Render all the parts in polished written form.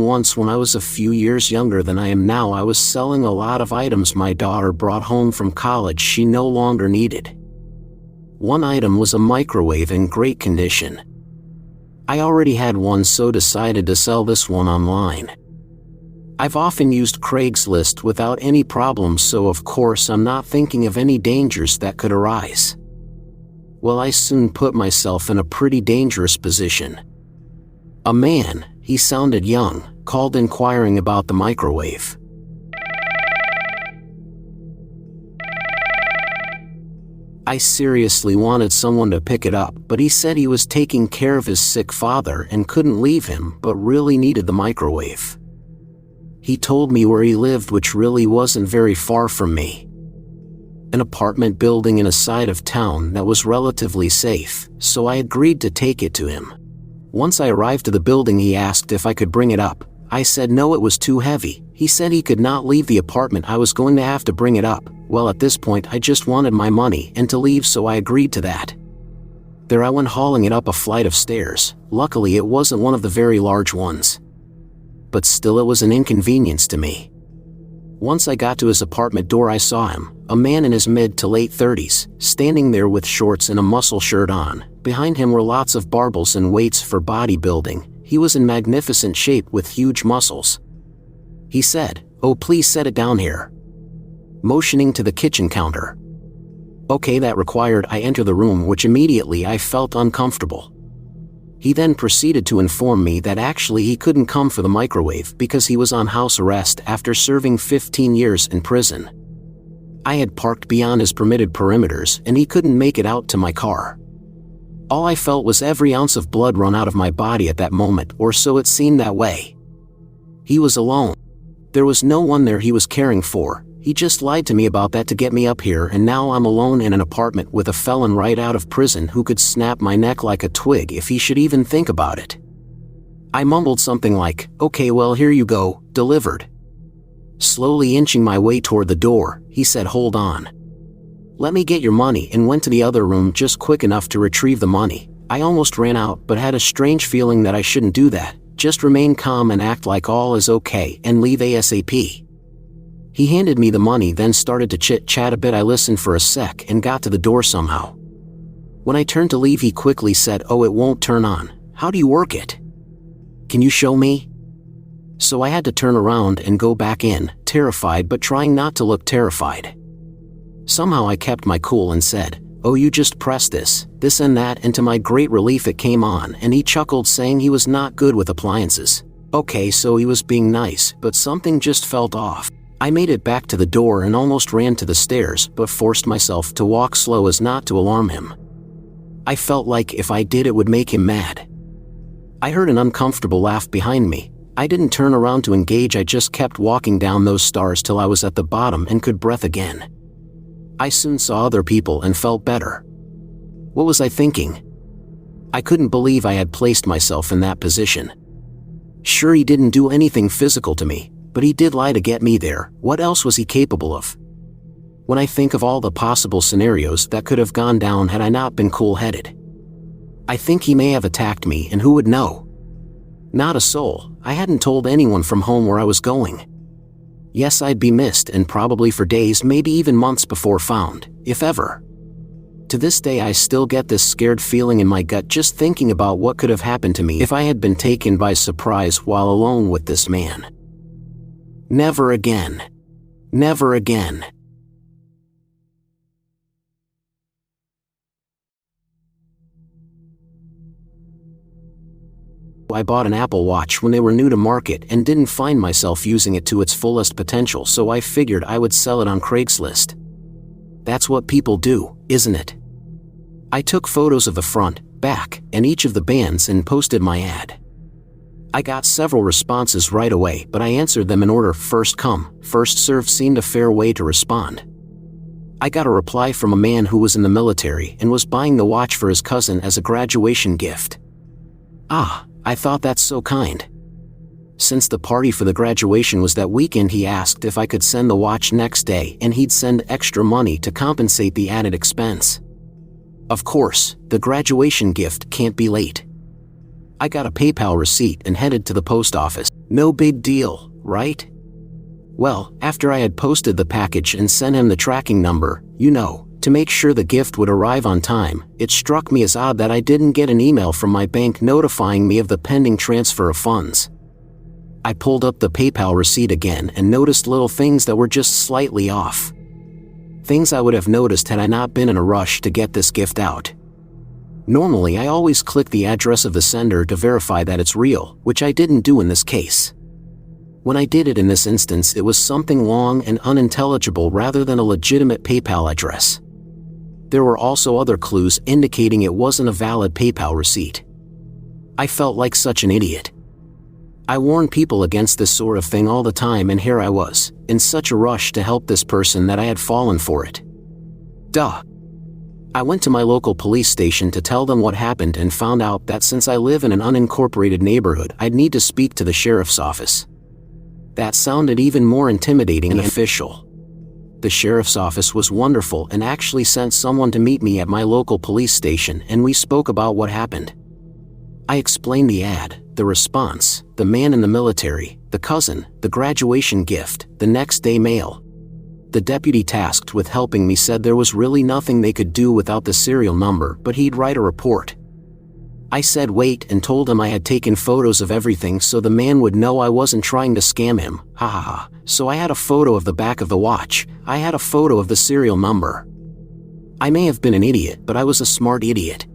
Once when I was a few years younger than I am now, I was selling a lot of items my daughter brought home from college she no longer needed. One item was a microwave in great condition. I already had one, so decided to sell this one online. I've often used Craigslist without any problems, so of course I'm not thinking of any dangers that could arise. Well, I soon put myself in a pretty dangerous position. A man, he sounded young, called inquiring about the microwave. I seriously wanted someone to pick it up, but he said he was taking care of his sick father and couldn't leave him, but really needed the microwave. He told me where he lived, which really wasn't very far from me. An apartment building in a side of town that was relatively safe, so I agreed to take it to him. Once I arrived to the building, he asked if I could bring it up. I said no, it was too heavy. He said he could not leave the apartment, I was going to have to bring it up. Well, at this point I just wanted my money and to leave, so I agreed to that. There I went hauling it up a flight of stairs. Luckily it wasn't one of the very large ones. But still, it was an inconvenience to me. Once I got to his apartment door, I saw him, a man in his mid to late 30s, standing there with shorts and a muscle shirt on. Behind him were lots of barbells and weights for bodybuilding. He was in magnificent shape with huge muscles. He said, "Oh, please set it down here," motioning to the kitchen counter. Okay, that required I enter the room, which immediately I felt uncomfortable. He then proceeded to inform me that actually he couldn't come for the microwave because he was on house arrest after serving 15 years in prison. I had parked beyond his permitted perimeters and he couldn't make it out to my car. All I felt was every ounce of blood run out of my body at that moment, or so it seemed that way. He was alone. There was no one there he was caring for. He just lied to me about that to get me up here, and now I'm alone in an apartment with a felon right out of prison who could snap my neck like a twig if he should even think about it. I mumbled something like, "Okay, well, here you go, delivered." Slowly inching my way toward the door, he said, "Hold on. Let me get your money," and went to the other room just quick enough to retrieve the money. I almost ran out, but had a strange feeling that I shouldn't do that. Just remain calm and act like all is okay and leave ASAP. He handed me the money, then started to chit-chat a bit. I listened for a sec and got to the door somehow. When I turned to leave, he quickly said, "Oh, it won't turn on. How do you work it? Can you show me?" So I had to turn around and go back in, terrified but trying not to look terrified. Somehow I kept my cool and said, "Oh, you just press this and that," and to my great relief it came on, and he chuckled, saying he was not good with appliances. Okay, so he was being nice, but something just felt off. I made it back to the door and almost ran to the stairs, but forced myself to walk slow as not to alarm him. I felt like if I did, it would make him mad. I heard an uncomfortable laugh behind me. I didn't turn around to engage, I just kept walking down those stairs till I was at the bottom and could breathe again. I soon saw other people and felt better. What was I thinking? I couldn't believe I had placed myself in that position. Sure, he didn't do anything physical to me, but he did lie to get me there. What else was he capable of? When I think of all the possible scenarios that could have gone down had I not been cool-headed, I think he may have attacked me, and who would know? Not a soul. I hadn't told anyone from home where I was going. Yes, I'd be missed, and probably for days, maybe even months before found, if ever. To this day I still get this scared feeling in my gut just thinking about what could have happened to me if I had been taken by surprise while alone with this man. Never again. Never again. I bought an Apple Watch when they were new to market and didn't find myself using it to its fullest potential, so I figured I would sell it on Craigslist. That's what people do, isn't it? I took photos of the front, back, and each of the bands and posted my ad. I got several responses right away, but I answered them in order: first come, first served seemed a fair way to respond. I got a reply from a man who was in the military and was buying the watch for his cousin as a graduation gift. Ah, I thought that's so kind. Since the party for the graduation was that weekend, he asked if I could send the watch next day and he'd send extra money to compensate the added expense. Of course, the graduation gift can't be late. I got a PayPal receipt and headed to the post office. No big deal, right? Well, after I had posted the package and sent him the tracking number, to make sure the gift would arrive on time, it struck me as odd that I didn't get an email from my bank notifying me of the pending transfer of funds. I pulled up the PayPal receipt again and noticed little things that were just slightly off. Things I would have noticed had I not been in a rush to get this gift out. Normally, I always click the address of the sender to verify that it's real, which I didn't do in this case. When I did it in this instance, it was something long and unintelligible rather than a legitimate PayPal address. There were also other clues indicating it wasn't a valid PayPal receipt. I felt like such an idiot. I warn people against this sort of thing all the time, and here I was, in such a rush to help this person that I had fallen for it. Duh. I went to my local police station to tell them what happened and found out that since I live in an unincorporated neighborhood, I'd need to speak to the sheriff's office. That sounded even more intimidating and official. The sheriff's office was wonderful and actually sent someone to meet me at my local police station, and we spoke about what happened. I explained the ad, the response, the man in the military, the cousin, the graduation gift, the next day mail. The deputy tasked with helping me said there was really nothing they could do without the serial number, but he'd write a report. I said wait and told him I had taken photos of everything so the man would know I wasn't trying to scam him. Ha ha ha. So I had a photo of the back of the watch. I had a photo of the serial number. I may have been an idiot, but I was a smart idiot.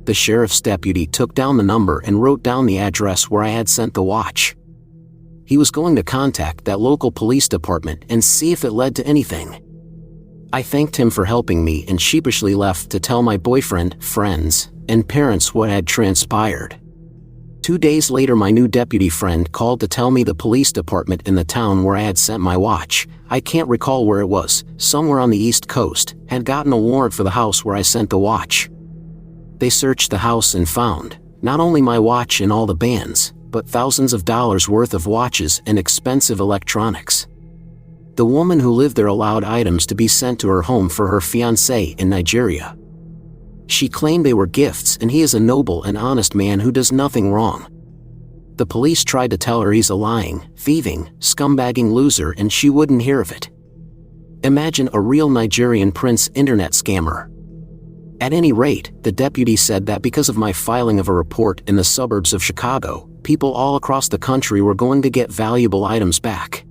The sheriff's deputy took down the number and wrote down the address where I had sent the watch. He was going to contact that local police department and see if it led to anything. I thanked him for helping me and sheepishly left to tell my boyfriend, friends, and parents what had transpired. 2 days later, my new deputy friend called to tell me the police department in the town where I had sent my watch, I can't recall where it was, somewhere on the East Coast, had gotten a warrant for the house where I sent the watch. They searched the house and found, not only my watch and all the bands, but thousands of dollars worth of watches and expensive electronics. The woman who lived there allowed items to be sent to her home for her fiancé in Nigeria. She claimed they were gifts and he is a noble and honest man who does nothing wrong. The police tried to tell her he's a lying, thieving, scumbagging loser, and she wouldn't hear of it. Imagine a real Nigerian prince internet scammer. At any rate, the deputy said that because of my filing of a report in the suburbs of Chicago, people all across the country were going to get valuable items back.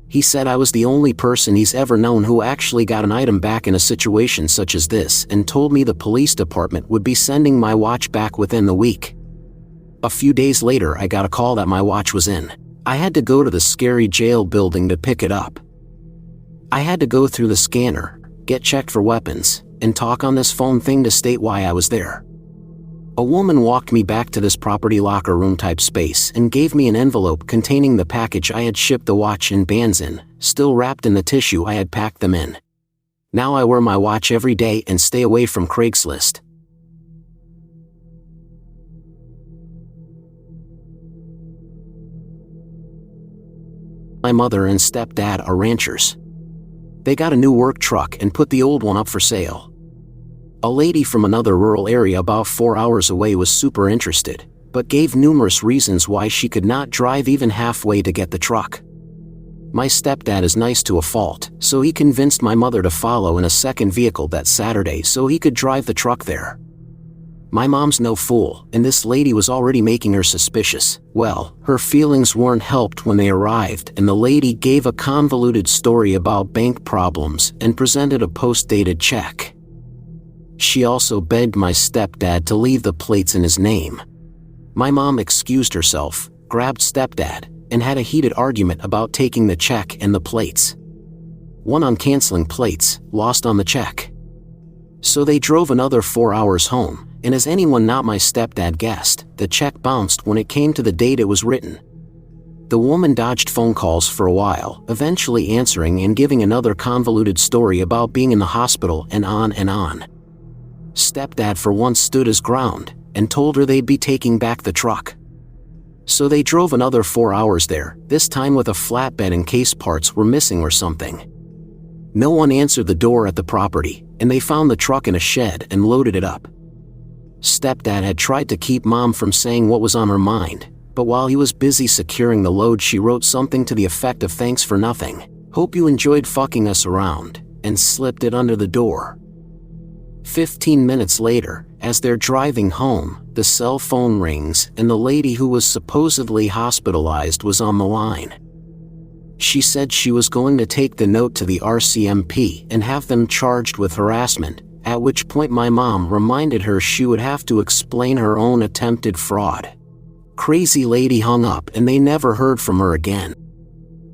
He said I was the only person he's ever known who actually got an item back in a situation such as this, and told me the police department would be sending my watch back within the week. A few days later, I got a call that my watch was in. I had to go to the scary jail building to pick it up. I had to go through the scanner, get checked for weapons, and talk on this phone thing to state why I was there. A woman walked me back to this property locker room type space and gave me an envelope containing the package I had shipped the watch and bands in, still wrapped in the tissue I had packed them in. Now I wear my watch every day and stay away from Craigslist. My mother and stepdad are ranchers. They got a new work truck and put the old one up for sale. A lady from another rural area about 4 hours away was super interested, but gave numerous reasons why she could not drive even halfway to get the truck. My stepdad is nice to a fault, so he convinced my mother to follow in a second vehicle that Saturday so he could drive the truck there. My mom's no fool, and this lady was already making her suspicious. Well, her feelings weren't helped when they arrived, and the lady gave a convoluted story about bank problems and presented a post-dated check. She also begged my stepdad to leave the plates in his name. My mom excused herself, grabbed stepdad, and had a heated argument about taking the check and the plates. Won on canceling plates, lost on the check. So they drove another 4 hours home, and as anyone not my stepdad guessed, the check bounced when it came to the date it was written. The woman dodged phone calls for a while, eventually answering and giving another convoluted story about being in the hospital and on and on. Stepdad for once stood his ground, and told her they'd be taking back the truck. So they drove another 4 hours there, this time with a flatbed in case parts were missing or something. No one answered the door at the property, and they found the truck in a shed and loaded it up. Stepdad had tried to keep Mom from saying what was on her mind, but while he was busy securing the load, she wrote something to the effect of "Thanks for nothing. Hope you enjoyed fucking us around," and slipped it under the door. 15 minutes later, as they're driving home, the cell phone rings and the lady who was supposedly hospitalized was on the line. She said she was going to take the note to the RCMP and have them charged with harassment, at which point my mom reminded her she would have to explain her own attempted fraud. Crazy lady hung up and they never heard from her again.